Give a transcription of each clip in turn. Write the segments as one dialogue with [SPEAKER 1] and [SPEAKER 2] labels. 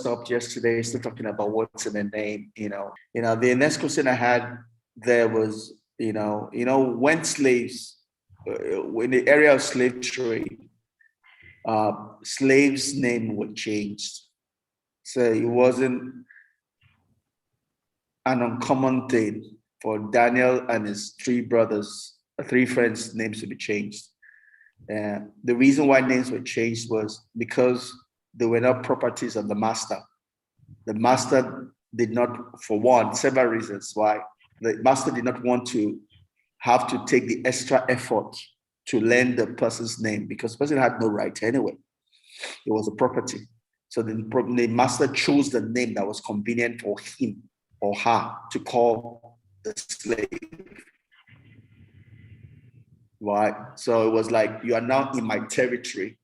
[SPEAKER 1] stopped yesterday, still talking about what's in the name. The next question I had there was, when slaves, in the area of slave trade, slaves' name were changed. So it wasn't an uncommon thing for Daniel and his three friends' names to be changed. The reason why names were changed was because they were not properties of the master. The master did not, for one, several reasons why. The master did not want to have to take the extra effort to learn the person's name because the person had no right anyway. It was a property. So the master chose the name that was convenient for him or her to call the slave. Right? So it was like, you are now in my territory.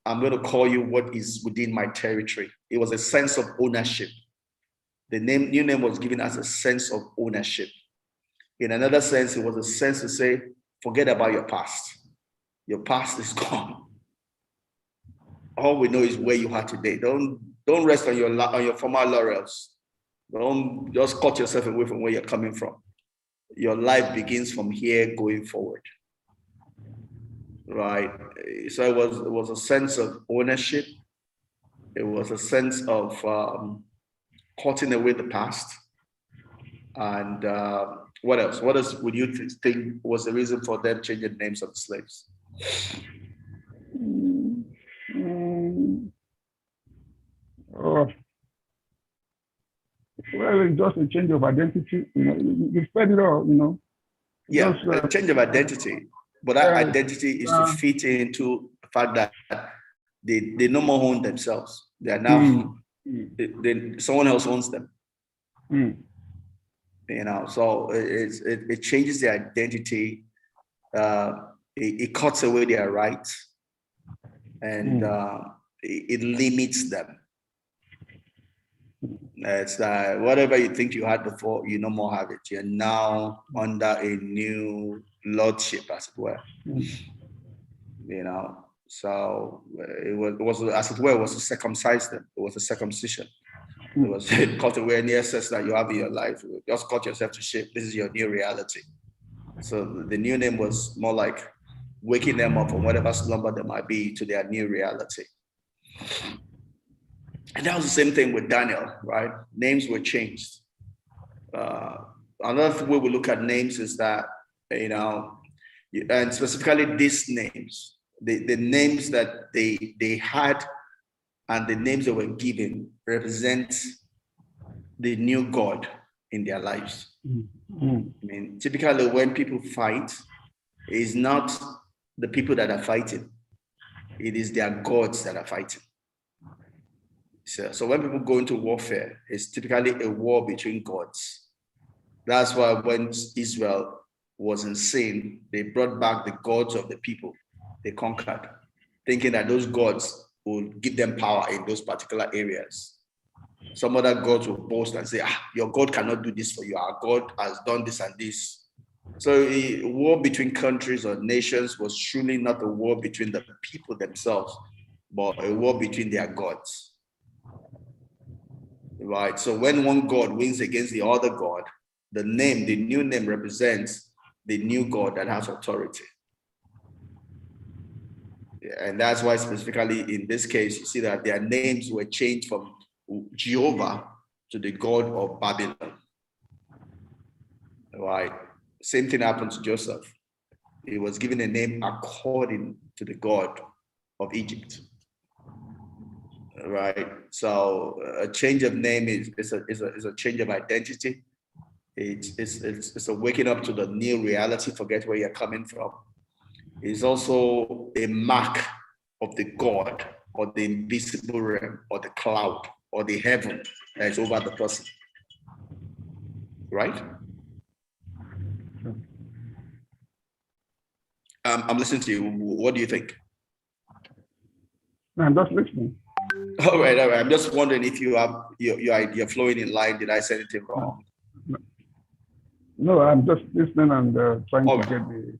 [SPEAKER 1] I'm going to call you what is within my territory. It was a sense of ownership. The new name was given as a sense of ownership. In another sense, it was a sense to say, forget about your past. Your past is gone. All we know is where you are today. Don't rest on your former laurels. Don't just cut yourself away from where you're coming from. Your life begins from here going forward. Right? So it was a sense of ownership. It was a sense of cutting away the past. And what else? What else would you think was the reason for them changing the names of the slaves?
[SPEAKER 2] Well, it's just a change of identity. You spread it all,
[SPEAKER 1] Yeah, a change of identity. But that identity is to fit into the fact that they no more own themselves. They are now, someone else owns them. So it changes their identity. It cuts away their rights, and it limits them. It's whatever you think you had before, you no more have it. You're now under a new lordship, as it were. So it was as it were, it was to circumcise them. It was a circumcision. It was cut away any excess that you have in your life. Just cut yourself to shape. This is your new reality. So the new name was more like waking them up from whatever slumber there might be to their new reality. And that was the same thing with Daniel, right? Names were changed. Another way we look at names is that, and specifically these names, the names that they had and the names they were given represent the new God in their lives. I mean, typically when people fight, it's not the people that are fighting. It is their gods that are fighting. So when people go into warfare, it's typically a war between gods. That's why when Israel was in sin, they brought back the gods of the people they conquered, thinking that those gods would give them power in those particular areas. Some other gods will boast and say, your God cannot do this for you. Our God has done this and this. So a war between countries or nations was truly not a war between the people themselves, but a war between their gods. Right. So when one God wins against the other God, the new name represents the new God that has authority. And that's why specifically in this case, you see that their names were changed from Jehovah to the God of Babylon. Right. Same thing happened to Joseph. He was given a name according to the God of Egypt. Right. So a change of name is a change of identity. It's a waking up to the new reality, forget where you're coming from. It's also a mark of the God or the invisible realm or the cloud or the heaven that is over the person. Right? I'm listening to you. What do you think?
[SPEAKER 2] I'm just listening.
[SPEAKER 1] All right. I'm just wondering if you're flowing in line. Did I say anything wrong?
[SPEAKER 2] No, I'm just listening and trying to get the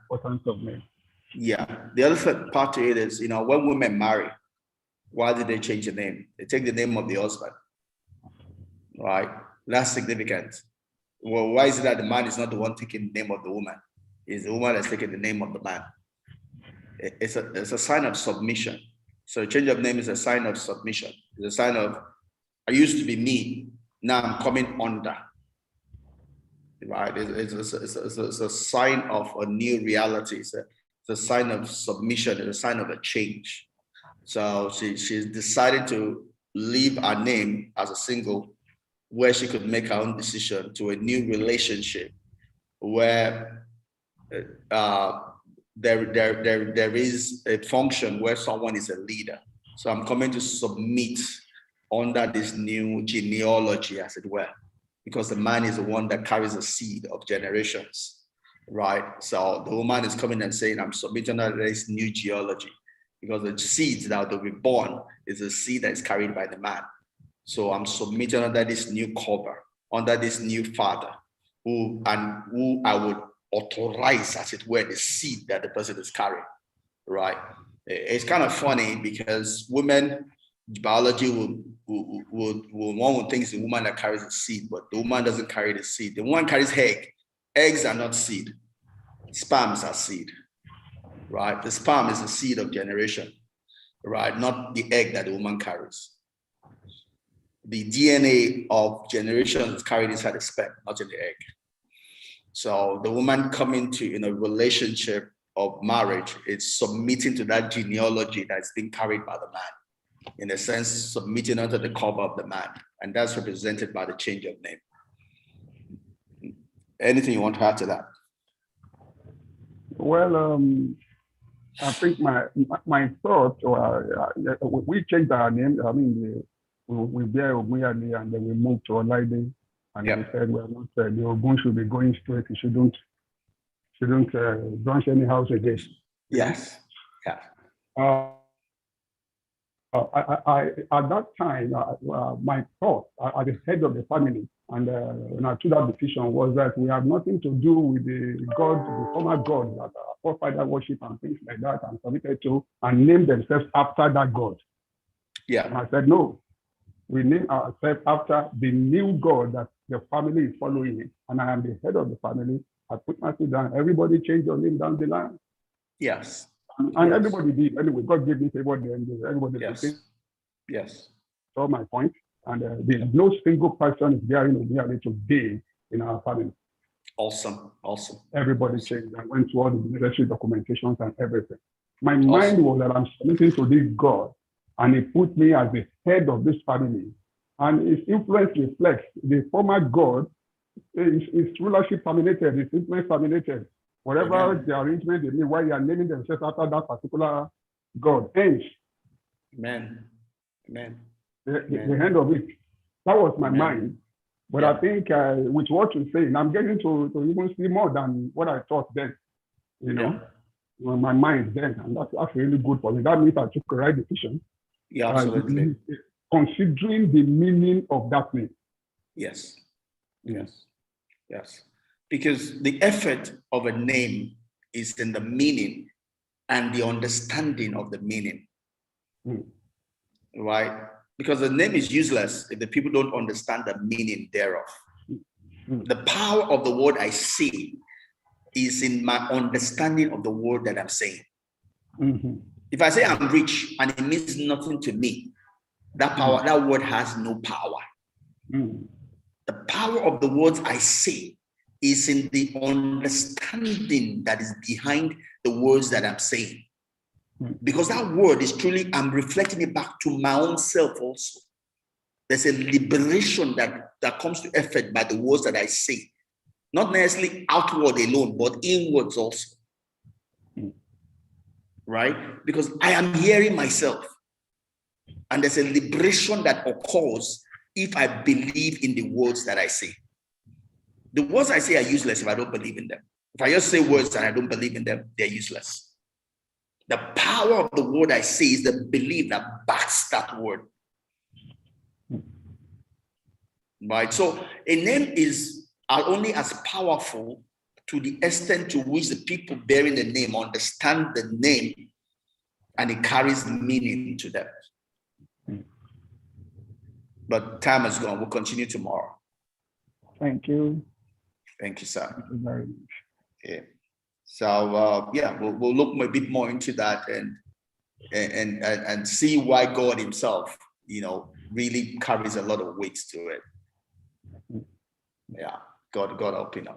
[SPEAKER 2] importance of name.
[SPEAKER 1] Yeah. The other part to it is, when women marry, Why did they change the name? They take the name of the husband, right? That's significant. Well, why is it that the man is not the one taking the name of the woman? It's the woman that's taking the name of the man. It's a sign of submission. So a change of name is a sign of submission. It's a sign of, I used to be me, now I'm coming under. Right? It's a sign of a new reality. It's a sign of submission. It's a sign of a change. So she's decided to leave her name as a single, where she could make her own decision, to a new relationship where there is a function where someone is a leader. So I'm coming to submit under this new genealogy, as it were, because the man is the one that carries a seed of generations, right? So the woman is coming and saying, I'm submitting under this new genealogy, because the seeds that will be born is a seed that is carried by the man. So I'm submitting under this new cover, under this new father, who I would authorize, as it were, the seed that the person is carrying, right? It's kind of funny because women, biology one would think it's the woman that carries the seed, but the woman doesn't carry the seed. The woman carries egg. Eggs are not seed. Sperms are seed, right? The sperm is the seed of generation, right? Not the egg that the woman carries. The DNA of generation is carried inside the sperm, not in the egg. So the woman coming to in a relationship of marriage, it's submitting to that genealogy that's being carried by the man. In a sense, submitting under the cover of the man. And that's represented by the change of name. Anything you want to add to that?
[SPEAKER 2] Well, I think my thought, we changed our name. I mean, we bear Ogunyale and then we moved to Olaide. And we said, well, not, the Ogun should be going straight. He shouldn't branch any house again.
[SPEAKER 1] Yes. Yeah.
[SPEAKER 2] I at that time, my thought at the head of the family, and when I took that decision, was that we have nothing to do with the former God that our forefather worship and things like that, and submitted to, and named themselves after that God.
[SPEAKER 1] Yeah.
[SPEAKER 2] And I said, no, we name ourselves after the new God that the family is following it. And I am the head of the family. I put myself down. Everybody changed your name down the line.
[SPEAKER 1] Yes.
[SPEAKER 2] And everybody did. Anyway, God gave me favor then. Everybody
[SPEAKER 1] did. Yes.
[SPEAKER 2] That's my point. And there's no single person is bearing Ogunyale today in our family.
[SPEAKER 1] Awesome.
[SPEAKER 2] Everybody changed and went through all the necessary documentations and everything. My mind was that I'm submitting to this God, and He put me as the head of this family. And His influence reflects the former God. His rulership terminated, His influence terminated. Whatever the arrangement they made, why they are naming themselves after that particular God ends.
[SPEAKER 1] Amen.
[SPEAKER 2] The end of it. That was my mind. But I think with what you're saying, I'm getting to even see more than what I thought then. You know, my mind then, and that's really good for me. That means I took the right decision.
[SPEAKER 1] Yeah, absolutely.
[SPEAKER 2] Considering the meaning of that name.
[SPEAKER 1] Yes. Because the effort of a name is in the meaning and the understanding of the meaning. Right? Because the name is useless if the people don't understand the meaning thereof. The power of the word I say is in my understanding of the word that I'm saying. If I say I'm rich and it means nothing to me, that word has no power. The power of the words I say is in the understanding that is behind the words that I'm saying. Because that word is truly, I'm reflecting it back to my own self also. There's a liberation that comes to effect by the words that I say. Not necessarily outward alone, but inwards also. Right? Because I am hearing myself. And there's a liberation that occurs if I believe in the words that I say. The words I say are useless if I don't believe in them. If I just say words and I don't believe in them, they're useless. The power of the word I say is the belief that backs that word. Right? So a name is only as powerful to the extent to which the people bearing the name understand the name and it carries meaning to them. but time is gone. We'll continue tomorrow.
[SPEAKER 2] Thank you.
[SPEAKER 1] Thank you, sir.
[SPEAKER 2] Thank you very much.
[SPEAKER 1] Yeah. So yeah, we'll look a bit more into that and see why God Himself, really carries a lot of weight to it. Yeah, God helping us.